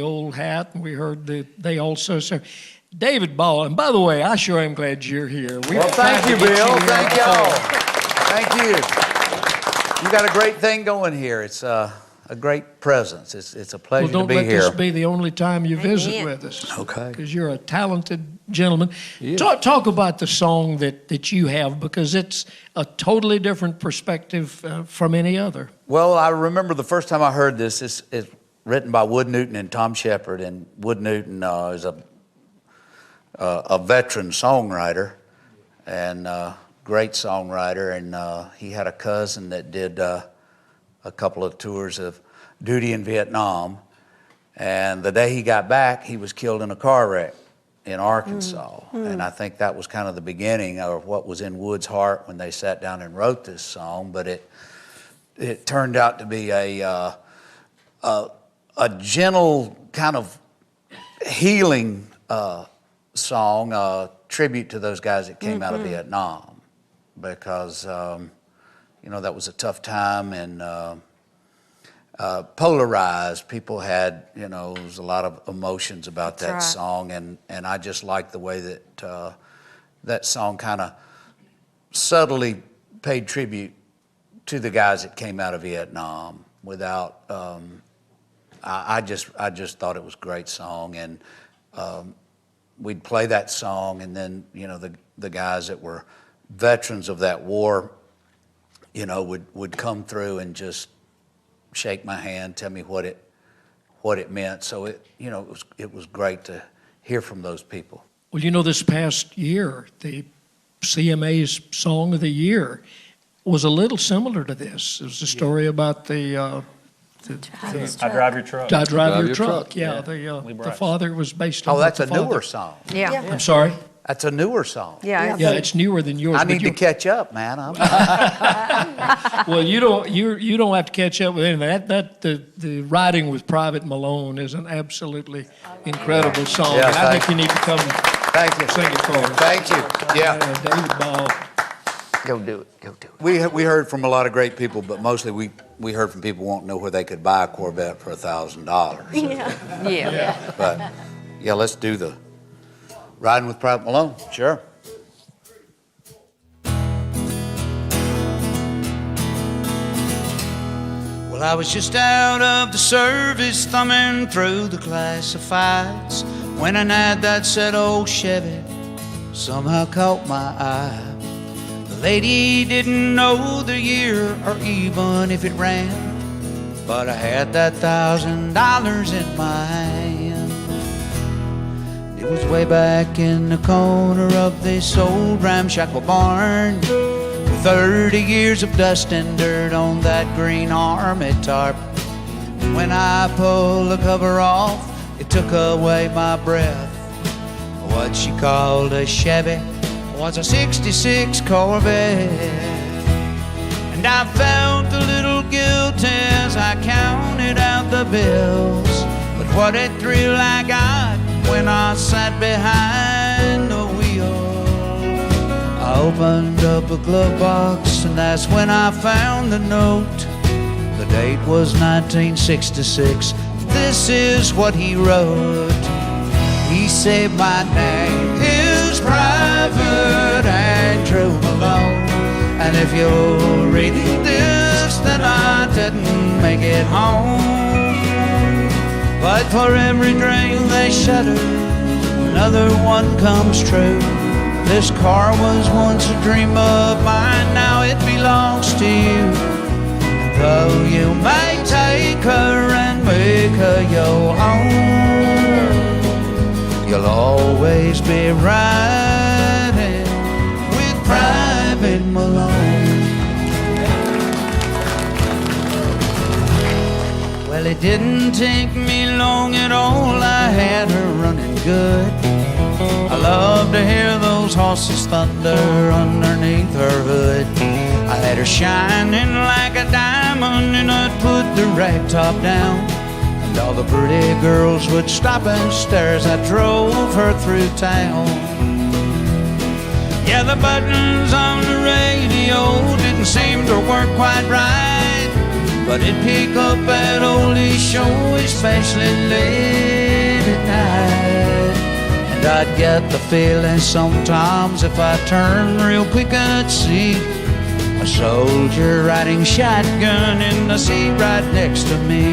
old hat, and we heard that they also serve. David Ball, and by the way, I sure am glad you're here. Well, thank you, Bill. Thank y'all. Thank you. You got a great thing going here. It's a great presence. It's a pleasure to be here. Well, don't let this be the only time you visit with us. Okay. Because you're a talented gentleman. Yeah. Talk about the song that you have, because it's a totally different perspective from any other. Well, I remember the first time I heard this. It's written by Wood Newton and Tom Shepard, and Wood Newton is a veteran songwriter and great songwriter, and he had a cousin that did a couple of tours of duty in Vietnam, and the day he got back, he was killed in a car wreck in Arkansas. And I think that was kind of the beginning of what was in Wood's heart when they sat down and wrote this song. But it turned out to be a gentle kind of healing song, a tribute to those guys that came out of Vietnam, because you know, that was a tough time, and polarized. People had, you know, there was a lot of emotions about that song, and I just like the way that that song kind of subtly paid tribute to the guys that came out of Vietnam without. I just thought it was a great song, and we'd play that song, and then, you know, the guys that were veterans of that war, you know, would come through and just shake my hand, tell me what it meant. So it was great to hear from those people. Well, you know, this past year, the CMA's Song of the Year was a little similar to this. It was a story about I Drive Your Truck. I Drive Your Truck. Yeah, the father was based on. Oh, that's a newer song. Yeah. I'm sorry. That's a newer song. Yeah. Yeah, it's newer than yours. I need to catch up, man. Well, you don't have to catch up with anything. The writing with Private Malone is an absolutely incredible song. Yes, I think you need to come Thank you. sing it for us. Thank you. Yeah. David Ball. Go do it. Go do it. We heard from a lot of great people, but mostly we heard from people wanting to know where they could buy a Corvette for $1,000. Yeah. But yeah, let's do the Riding with Private Malone. Sure. Well, I was just out of the service, thumbing through the classifieds, when an ad that said old Chevy somehow caught my eye. The lady didn't know the year or even if it ran, but I had that $1,000 in my hand. It was way back in the corner of this old ramshackle barn, 30 years of dust and dirt on that green army tarp. When I pulled the cover off, it took away my breath. What she called a Chevy was a '66 Corvette. And I felt a little guilty as I counted out the bills, but what a thrill I got when I sat behind the wheel. I opened up a glove box, and that's when I found the note. The date was 1966. This is what he wrote. He said, my name is Private Andrew Malone, and if you're reading this, then I didn't make it home. But for every dream they shatter, another one comes true. This car was once a dream of mine, now it belongs to you. Though you may take her and make her your own, you'll always be riding with Private Malone. Well, it didn't take me long at all, I had her running good. I love to hear those horses thunder underneath her hood. I had her shining like a diamond, and I'd put the rag top down, and all the pretty girls would stop and stare as I drove her through town. Yeah, the buttons on the radio didn't seem to work quite right, but it'd pick up that oldie show, especially late And I'd get the feeling sometimes if I turned real quick I'd see a soldier riding shotgun in the seat right next to me.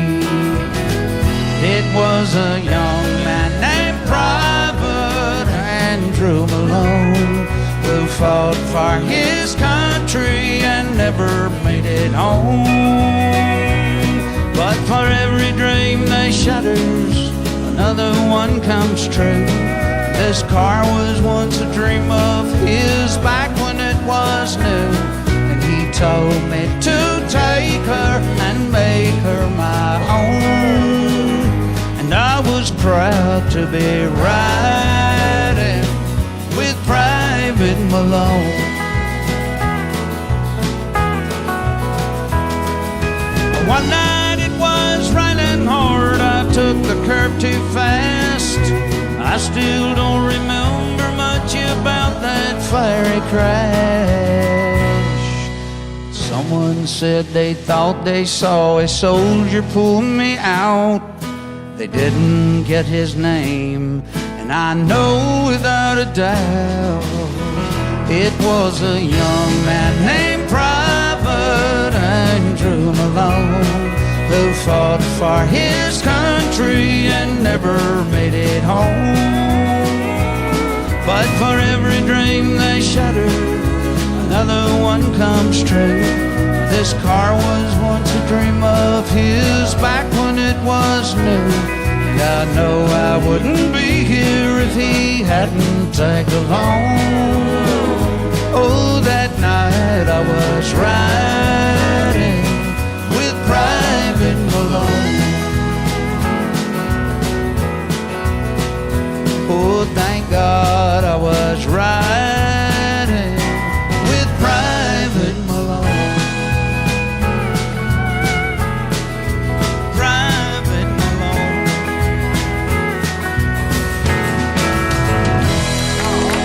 It was a young man named Private Andrew Malone who fought for his country and never made it home. But for every dream that shatters, another one comes true. This car was once a dream of his back when it was new. And he told me to take her and make her my own. And I was proud to be riding with Private Malone. One night it was raining hard, I took the curb too fast. I still don't remember much about that fiery crash. Someone said they thought they saw a soldier pull me out. They didn't get his name, and I know without a doubt it was a young man named Private Andrew Malone who fought for his country and never made it home. But for every dream they shattered, another one comes true. This car was once a dream of his back when it was new. And I know I wouldn't be here if he hadn't tagged along. Oh, that night I was riding